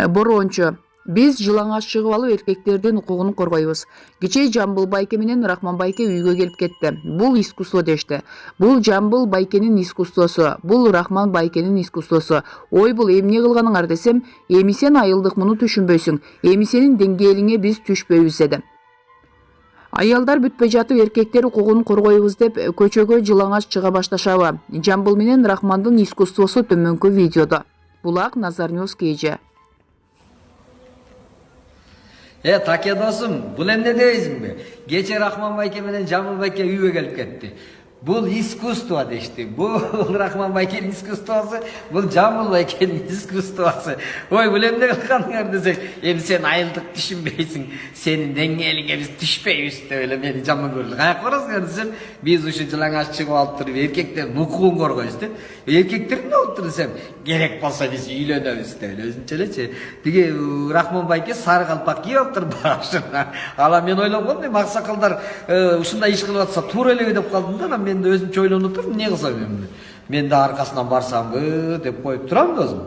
Борончу. Биз жылаңаш чыгып алып эркектердин укугун коргойбуз. Кечээ Жамбыл байке менен Рахман байке үйгө келип кетти. Бул искусство дешти. Бул Жамбыл байкенин искусствосу, бул Рахман байкенин искусствосу. Ой, бул эмне кылганыңар десем, эми сен айылдык муну түшүнбөйсүң. Эми сенин деңгээлиңе биз түшпөйбүз деди. Аялдар бүтпөй жатып эркектер укугун коргойбуз деп көчөгө жылаңаш чыга башташабы? Жамбыл менен Рахмандын искусствосу төмөнкү видеодо. Булак Назар Ньюс KG. Take dostum, bul emne deyizmi? Geçe Rahman Bayke menен Jamil Bayke үйгө келип кетти. Бул искусство дешти. Бул Рахман байкенин искусствосу, бул Жамбыл байкенин искусствосу. Ой, бул эмне кылганыңар десек, эми сен айылдык түшүнбөйсүң, сенин деңгээлиңе биз түшпөйбүз деп эле мени жаман көрдү. Каяка барасыңар десем, биз ушу жылаңаш чыгып алып туруп эркектердин укугун коргойбуз деп. Эркектер эмне болуп тур десем, керек болсо биз үйлөнөбүз деп эле өзүнчө элечи. Тиги Рахман байке сары калпак кийип алыптыр башына. Ала мен ойлоп калдым, аксакалдар ушундай иш кылып атса туура элеби деп калдым да. Мен de özümçe oylanıp durmuşum, ne kılsam ben de arkasından barsam деп koyup duram da o zaman.